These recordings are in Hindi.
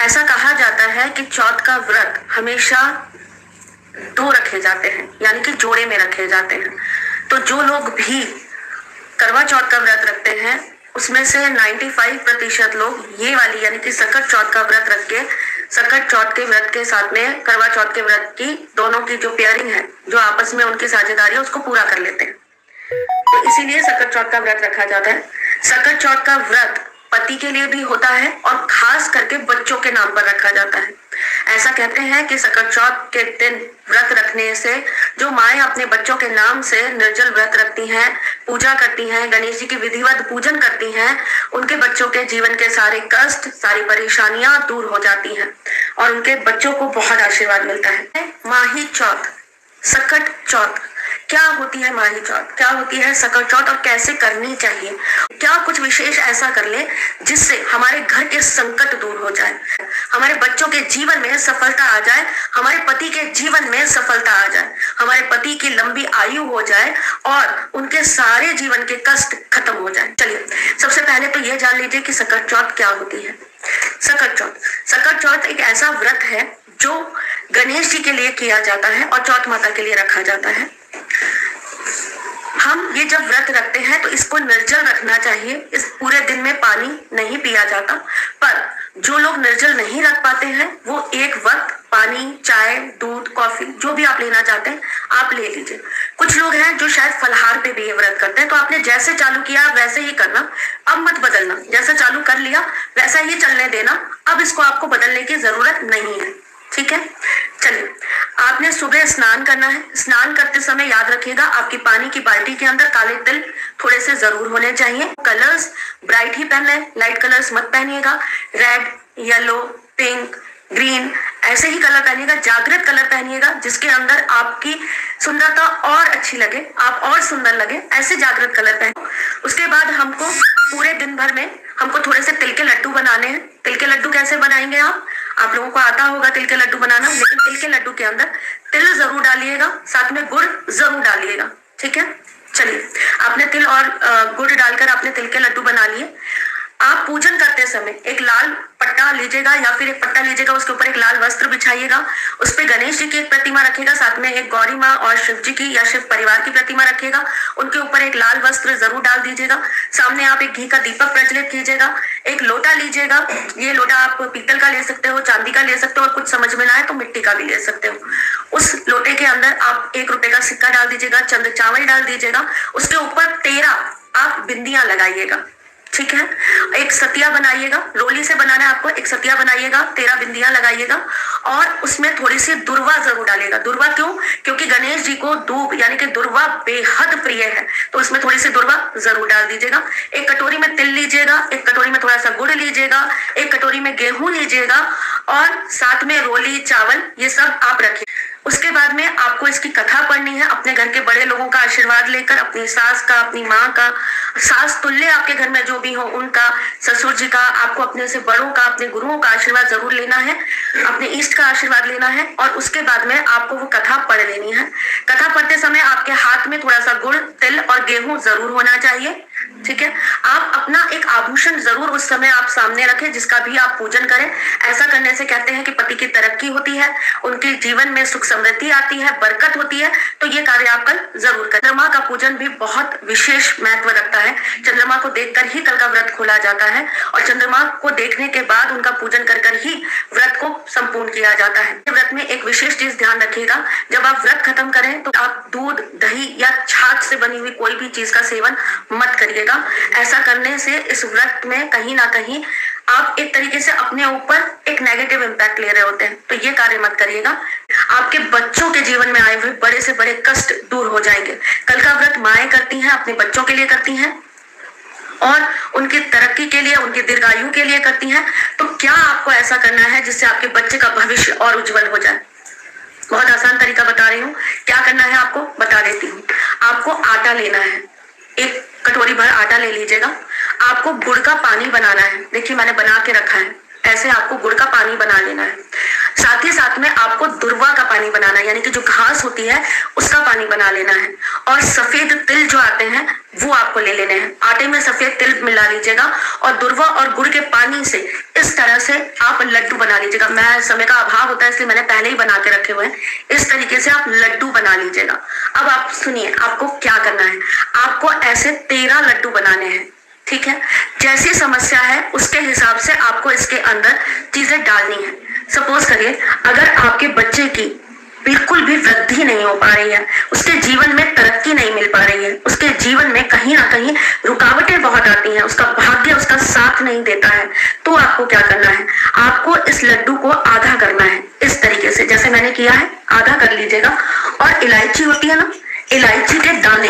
ऐसा कहा जाता है कि चौथ का व्रत हमेशा दो रखे जाते हैं, यानी कि जोड़े में रखे जाते हैं। तो जो लोग भी करवा चौथ का व्रत रखते हैं उसमें से 95% लोग ये वाली यानी कि सकट चौथ का व्रत रख के सकट चौथ के व्रत के साथ में करवा चौथ के व्रत की दोनों की जो पेयरिंग है, जो आपस में उनकी साझेदारी है, उसको पूरा कर लेते हैं। तो इसीलिए सकट चौथ का व्रत रखा जाता है। सकट चौथ का व्रत पति के लिए भी होता है और खास करके बच्चों के नाम पर रखा जाता है। ऐसा कहते हैं कि सकट चौथ के दिन व्रत रखने से जो माएं अपने बच्चों के नाम से निर्जल व्रत रखती हैं, पूजा करती हैं, गणेश जी की विधिवत पूजन करती हैं, उनके बच्चों के जीवन के सारे कष्ट, सारी परेशानियां दूर हो जाती हैं और उनके बच्चों को बहुत आशीर्वाद मिलता है। माही चौथ, सकट चौथ क्या होती है? माही चौथ क्या होती है? सकट चौथ और कैसे करनी चाहिए? क्या कुछ विशेष ऐसा कर ले जिससे हमारे घर के संकट दूर हो जाए, हमारे बच्चों के जीवन में सफलता आ जाए, हमारे पति के जीवन में सफलता आ जाए, हमारे पति की लंबी आयु हो जाए और उनके सारे जीवन के कष्ट खत्म हो जाए। चलिए सबसे पहले तो ये जान लीजिए कि सकट चौथ क्या होती है। सकट चौथ एक ऐसा व्रत है जो गणेश जी के लिए किया जाता है और चौथ माता के लिए रखा जाता है। हम ये जब व्रत रखते हैं तो इसको निर्जल रखना चाहिए। इस पूरे दिन में पानी नहीं पिया जाता, पर जो लोग निर्जल नहीं रख पाते हैं वो एक वक्त पानी, चाय, दूध, कॉफी जो भी आप लेना चाहते हैं आप ले लीजिए। कुछ लोग हैं जो शायद फलाहार पे भी ये व्रत करते हैं, तो आपने जैसे चालू किया वैसे ही करना, अब मत बदलना। जैसा चालू कर लिया वैसा ही चलने देना, अब इसको आपको बदलने की जरूरत नहीं है, ठीक है। चलिए, आपने सुबह स्नान करना है। स्नान करते समय याद रखिएगा आपकी पानी की बाल्टी के अंदर काले तिल थोड़े से जरूर होने चाहिए। कलर्स ब्राइट ही पहनना है, लाइट कलर्स मत पहनिएगा। रेड, येलो, पिंक, ग्रीन ऐसे ही कलर पहनिएगा। जागृत कलर पहनिएगा जिसके अंदर आपकी सुंदरता और अच्छी लगे, आप और सुंदर लगे, ऐसे जागृत कलर पहने। उसके बाद हमको पूरे दिन भर में हमको थोड़े से तिल के लड्डू बनाने हैं। तिल के लड्डू कैसे बनाएंगे? आप लोगों को आता होगा तिल के लड्डू बनाना, लेकिन तिल के लड्डू के अंदर तिल जरूर डालिएगा, साथ में गुड़ जरूर डालिएगा, ठीक है। चलिए, आपने तिल और गुड़ डालकर आपने तिल के लड्डू बना लिए। आप पूजन करते समय एक लाल पट्टा लीजिएगा या फिर एक पट्टा लीजिएगा, उसके ऊपर एक लाल वस्त्र बिछाइएगा, उस पे गणेश जी की एक प्रतिमा रखिएगा, साथ में एक गौरी माँ और शिव जी की या शिव परिवार की प्रतिमा रखिएगा, उनके ऊपर एक लाल वस्त्र जरूर डाल दीजिएगा। सामने आप एक घी का दीपक प्रज्वलित कीजिएगा। एक लोटा लीजिएगा, ये लोटा आप पीतल का ले सकते हो, चांदी का ले सकते हो और कुछ समझ में ना आए तो मिट्टी का भी ले सकते हो। उस लोटे के अंदर आप 1 रुपए का सिक्का डाल दीजिएगा, चंद चावल डाल दीजिएगा, उसके ऊपर 13 आप बिंदियां लगाइएगा, ठीक है। एक सतिया बनाइएगा, रोली से बनाना है आपको, एक सतिया बनाइएगा, 13 बिंदियां लगाइएगा और उसमें थोड़ी सी दुर्वा जरूर डालिएगा। दुर्वा क्यों? क्योंकि गणेश जी को दूब यानी कि दुर्वा बेहद प्रिय है, तो उसमें थोड़ी सी दुर्वा जरूर डाल दीजिएगा। एक कटोरी में तिल लीजिएगा, एक कटोरी में थोड़ा सा गुड़ लीजिएगा, एक कटोरी में गेहूं लीजिएगा और साथ में रोली, चावल ये सब आप रखिए। उसके बाद में आपको इसकी कथा पढ़नी है, अपने घर के बड़े लोगों का आशीर्वाद लेकर, अपनी सास का, अपनी माँ का, सास तुल्य आपके घर में जो भी हो उनका, ससुर जी का, आपको अपने से बड़ों का, अपने गुरुओं का आशीर्वाद जरूर लेना है, अपने इष्ट का आशीर्वाद लेना है और उसके बाद में आपको वो कथा पढ़ लेनी है। कथा पढ़ते समय आपके हाथ में थोड़ा सा गुड़, तिल और गेहूं जरूर होना चाहिए, ठीक है। आप अपना एक आभूषण जरूर उस समय आप सामने रखें जिसका भी आप पूजन करें। ऐसा करने से कहते हैं कि पति की तरक्की होती है, उनके जीवन में सुख समृद्धि आती है, बरकत होती है, तो ये कार्य आप कल जरूर करें। चंद्रमा का पूजन भी बहुत विशेष महत्व रखता है। चंद्रमा को देखकर ही कल का व्रत खोला जाता है और चंद्रमा को देखने के बाद उनका पूजन कर ही व्रत को संपूर्ण किया जाता है। व्रत में एक विशेष चीज ध्यान रखिएगा, जब आप व्रत खत्म करें तो आप दूध, दही या छाछ से बनी हुई कोई भी चीज का सेवन मत करिएगा। ऐसा करने से इस व्रत में कहीं ना कहीं आप एक तरीके से अपने ऊपर एक नेगेटिव इम्पैक्ट ले रहे होते हैं, तो ये कार्य मत करिएगा। आपके बच्चों के जीवन में आए हुए बड़े से बड़े कष्ट दूर हो जाएंगे। कल का व्रत माएं करती हैं, अपने बच्चों के लिए करती हैं और उनकी तरक्की के लिए, उनकी दीर्घायु के लिए करती हैं। तो क्या आपको ऐसा करना है जिससे आपके बच्चे का भविष्य और उज्जवल हो जाए? बहुत आसान तरीका बता रही हूँ। क्या करना है आपको बता देती हूँ। आपको आटा लेना है, एक कटोरी भर आटा ले लीजिएगा। आपको गुड़ का पानी बनाना है, देखिए मैंने बना के रखा है, ऐसे आपको गुड़ का पानी बना लेना है। साथ ही साथ में आपको दुर्वा का पानी बनाना है, यानी कि जो घास होती है उसका पानी बना लेना है। और सफेद तिल जो आते हैं वो आपको ले लेने हैं। आटे में सफेद तिल मिला लीजिएगा और दुर्वा और गुड़ के पानी से इस तरह से आप लड्डू बना लीजिएगा। मैं समय का अभाव होता है इसलिए मैंने पहले ही बना के रखे हुए हैं। इस तरीके से आप लड्डू बना लीजिएगा। अब आप सुनिए आपको क्या करना है। आपको ऐसे 13 लड्डू बनाने हैं, ठीक है। जैसी समस्या है उसके हिसाब से आपको इसके अंदर चीजें डालनी है। सपोज करिए अगर आपके बच्चे की बिल्कुल भी वृद्धि नहीं हो पा रही है, उसके जीवन में तरक्की नहीं मिल पा रही है, उसके जीवन में कहीं ना कहीं रुकावटें बहुत आती हैं, उसका भाग्य उसका साथ नहीं देता है, तो आपको क्या करना है, आपको इस लड्डू को आधा करना है। इस तरीके से जैसे मैंने किया है आधा कर लीजिएगा। और इलायची होती है ना, इलायची के दाने,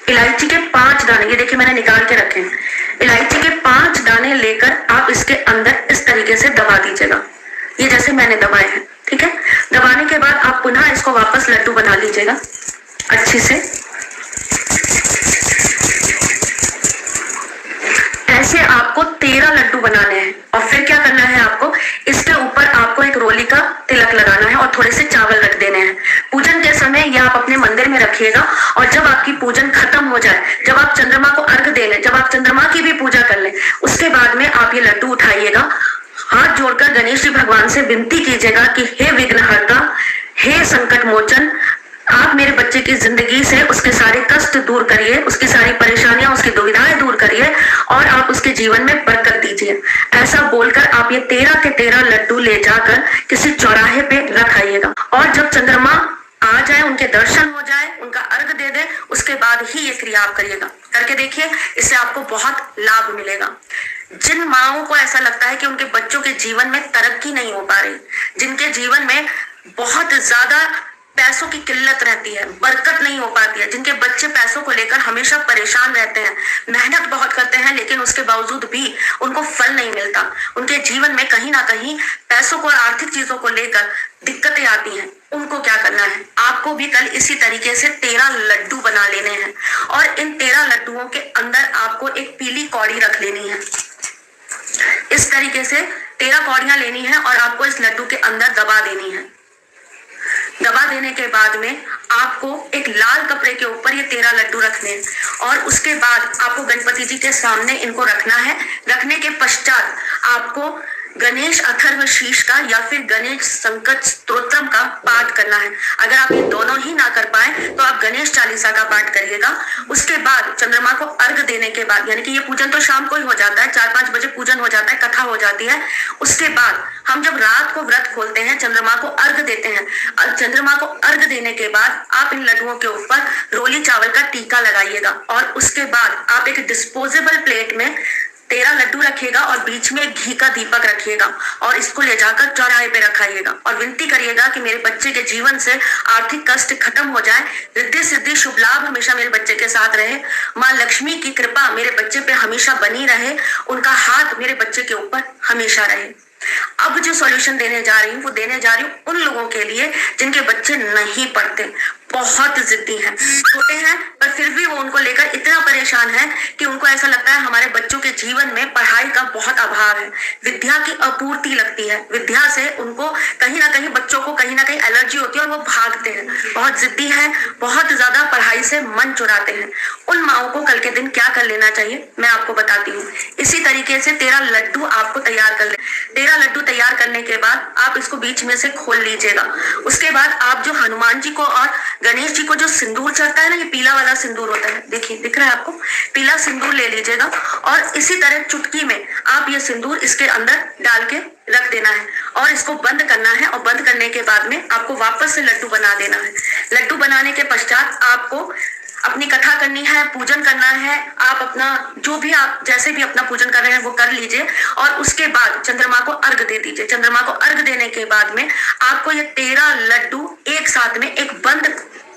इलायची के 5 दाने, ये देखिए मैंने निकाल के रखे हैं। इलायची के 5 दाने लेकर आप इसके अंदर इस तरीके से दबा दीजिएगा, ये जैसे मैंने दबाए हैं, ठीक है। दबाने के बाद आप पुनः इसको वापस लड्डू बना लीजिएगा अच्छे से। ऐसे आपको 13 लड्डू बनाने हैं। और फिर क्या करना है, आपको इसके ऊपर आपको एक रोली का तिलक लगाना है और थोड़े से चावल रख देने हैं। पूजन के समय ये आप अपने मंदिर में रखिएगा। और जब आपकी पूजन खत्म हो जाए, जब आप चंद्रमा को अर्घ दे लें, जब आप चंद्रमा की भी पूजा कर लें, उसके बाद में आप ये लड्डू उठाइएगा। हाथ जोड़कर गणेश जी भगवान से विनती कीजिएगा कि हे विघ्नहर्ता, हे संकट मोचन, आप मेरे बच्चे की जिंदगी से उसके सारे कष्ट दूर करिए, उसकी सारी परेशानियां, उसकी दुविधाएं दूर करिए और आप उसके जीवन में बरकत दीजिए। ऐसा बोलकर आप ये 13 के 13 लड्डू ले जाकर किसी चौराहे पे रख आइएगा। और जब चंद्रमा आ जाए, उनके दर्शन हो जाए, उनका अर्घ दे दे, उसके बाद ही ये क्रिया आप करिएगा। करके देखिए, इससे आपको बहुत लाभ मिलेगा। जिन माओं को ऐसा लगता है कि उनके बच्चों के जीवन में तरक्की नहीं हो पा रही, जिनके जीवन में बहुत ज्यादा पैसों की किल्लत रहती है, बरकत नहीं हो पाती है, जिनके बच्चे पैसों को लेकर हमेशा परेशान रहते हैं, मेहनत बहुत करते हैं लेकिन उसके बावजूद भी उनको फल नहीं मिलता, उनके जीवन में कहीं ना कहीं पैसों को और आर्थिक चीजों को लेकर दिक्कतें आती हैं, उनको क्या करना है, आपको भी कल इसी तरीके से 13 लड्डू बना लेने हैं। और इन 13 लड्डुओं के अंदर आपको एक पीली कौड़ी रख लेनी है। इस तरीके से 13 कौड़ियां लेनी है और आपको इस लड्डू के अंदर दबा देनी है। दबा देने के बाद में आपको एक लाल कपड़े के ऊपर ये 13 लड्डू रखने हैं और उसके बाद आपको गणपति जी के सामने इनको रखना है। रखने के पश्चात आपको गणेश अथर्व शीर्ष का या फिर गणेश संकट स्तोत्रम का पाठ करना है। अगर आप ये दोनों ही ना कर पाए तो आप गणेश चालीसा का पाठ करिएगा। उसके बाद चंद्रमा को अर्घ देने के बाद, यानी कि ये पूजन तो शाम को ही हो जाता है, 4-5 बजे पूजन हो जाता है, कथा हो जाती है। उसके बाद हम जब रात को व्रत खोलते हैं, चंद्रमा को अर्घ देते हैं और चंद्रमा को अर्घ देने के बाद आप इन लड्डुओं के ऊपर रोली चावल का टीका लगाइएगा। और उसके बाद आप एक डिस्पोजेबल प्लेट में 13 लड्डू रखिएगा और बीच में घी का दीपक रखिएगा और इसको ले जाकर चौराहे पे रखाइएगा और विनती करिएगा कि मेरे बच्चे के जीवन से आर्थिक कष्ट खत्म हो जाए, रिद्धि सिद्धि शुभ लाभ हमेशा मेरे बच्चे के साथ रहे, माँ लक्ष्मी की कृपा मेरे बच्चे पे हमेशा बनी रहे, उनका हाथ मेरे बच्चे के ऊपर हमेशा रहे। अब जो सॉल्यूशन देने जा रही हूँ वो देने जा रही हूँ उन लोगों के लिए जिनके बच्चे नहीं पढ़ते, बहुत जिद्दी हैं, छोटे हैं पर फिर भी वो उनको लेकर इतना परेशान है कि उनको ऐसा लगता है हमारे बच्चों के जीवन में पढ़ाई का बहुत अभाव है, विद्या की अपूर्ति लगती है, विद्या से उनको कहीं ना कहीं बच्चों को कहीं ना कहीं एलर्जी होती है और वो भागते हैं, बहुत जिद्दी है, बहुत ज्यादा पढ़ाई से मन चुराते हैं। उन माओं को कल के दिन क्या कर लेना चाहिए मैं आपको बताती हूँ। इसी तरीके से 13 लड्डू आपको तैयार कर ले। 13 लड्डू तैयार करने के बाद आप इसको बीच में से खोल लीजिएगा। उसके बाद आप जो हनुमान जी को और गणेश जी को जो सिंदूर चढ़ता है ना, ये पीला वाला सिंदूर होता है, देखिए दिख रहा है आपको, पीला सिंदूर ले लीजिएगा और इसी तरह चुटकी में आप ये सिंदूर इसके अंदर डाल के रख देना है और इसको बंद करना है। और बंद करने के बाद में आपको वापस से लड्डू बना देना है। लड्डू बनाने के पश्चात आपको अपनी कथा करनी है, पूजन करना है। आप अपना जो भी आप जैसे भी अपना पूजन कर रहे हैं वो कर लीजिए और उसके बाद चंद्रमा को अर्घ दे दीजिए। चंद्रमा को अर्घ देने के बाद में आपको ये 13 लड्डू एक साथ में एक बंद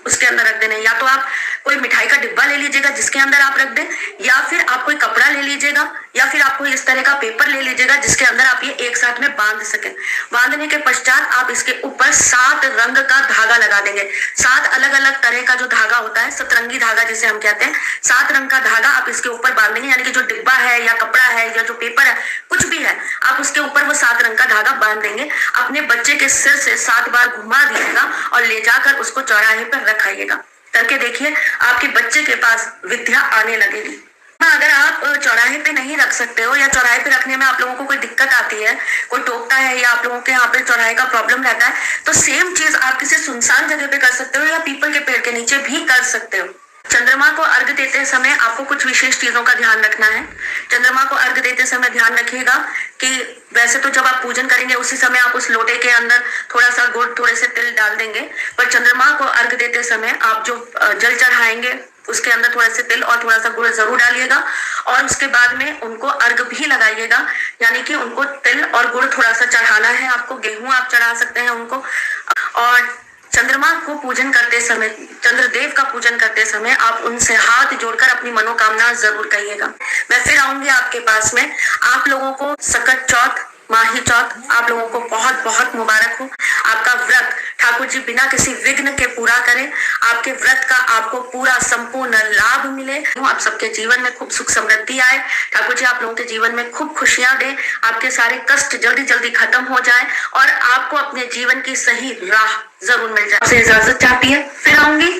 उसके अंदर रख देने, या तो आप कोई मिठाई का डिब्बा ले लीजिएगा जिसके अंदर आप रख दें, या फिर आप कोई कपड़ा ले लीजिएगा, या फिर आप कोई इस तरह का पेपर ले लीजिएगा जिसके अंदर आप ये एक साथ में बांध सकें। बांधने के पश्चात आप इसके ऊपर 7 रंग का धागा लगा देंगे। 7 अलग अलग तरह का जो धागा होता है, सतरंगी धागा जिसे हम कहते हैं, 7 रंग का धागा आप इसके ऊपर बांधेंगे। यानी कि जो डिब्बा है या कपड़ा है या जो पेपर है, कुछ भी है, आप उसके ऊपर वो 7 रंग का धागा बांध देंगे। अपने बच्चे के सिर से 7 बार घुमा दीजिएगा और ले जाकर उसको चौराहे पर रखाइएगा। करके देखिए, आपके बच्चे के पास विद्या आने लगेगी। अगर आप चौराहे पे नहीं रख सकते हो, या चौराहे पे रखने में आप लोगों को कोई दिक्कत आती है, कोई टोकता है, या आप लोगों के यहाँ पे चौराहे का प्रॉब्लम रहता है, तो सेम चीज आप किसी सुनसान जगह पे कर सकते हो या पीपल के पेड़ के नीचे भी कर सकते हो। चंद्रमा को अर्घ देते समय आपको कुछ विशेष चीजों का ध्यान रखना है। चंद्रमा को अर्घ देते समय ध्यान रखिएगा कि वैसे तो जब आप पूजन करेंगे उसी समय आप उस लोटे के अंदर थोड़ा सा गुड़, थोड़े से तिल डाल देंगे, पर चंद्रमा को अर्घ देते समय आप जो जल चढ़ाएंगे उसके अंदर थोड़ा से तिल और थोड़ा सा गुड़ जरूर डालिएगा, और उसके बाद में उनको अर्घ भी लगाइएगा। यानी कि उनको तिल और गुड़ थोड़ा सा चढ़ाना है आपको। गेहूं आप चढ़ा सकते हैं उनको। और चंद्रमा को पूजन करते समय, चंद्रदेव का पूजन करते समय आप उनसे हाथ जोड़कर अपनी मनोकामना जरूर कहिएगा। मैं फिर आऊंगी आपके पास में। आप लोगों को सकट चौथ, माही चौथ आप लोगों को बहुत बहुत मुबारक हो। आपका व्रत ठाकुर जी बिना किसी विघ्न के पूरा करें। आपके व्रत का आपको पूरा संपूर्ण लाभ मिले। आप सबके जीवन में खूब सुख समृद्धि आए। ठाकुर जी आप लोगों के जीवन में खूब खुशियां दे। आपके सारे कष्ट जल्दी जल्दी खत्म हो जाए और आपको अपने जीवन की सही राह जरूर मिल जाए। आपसे इजाजत चाहती है, फिर आऊंगी।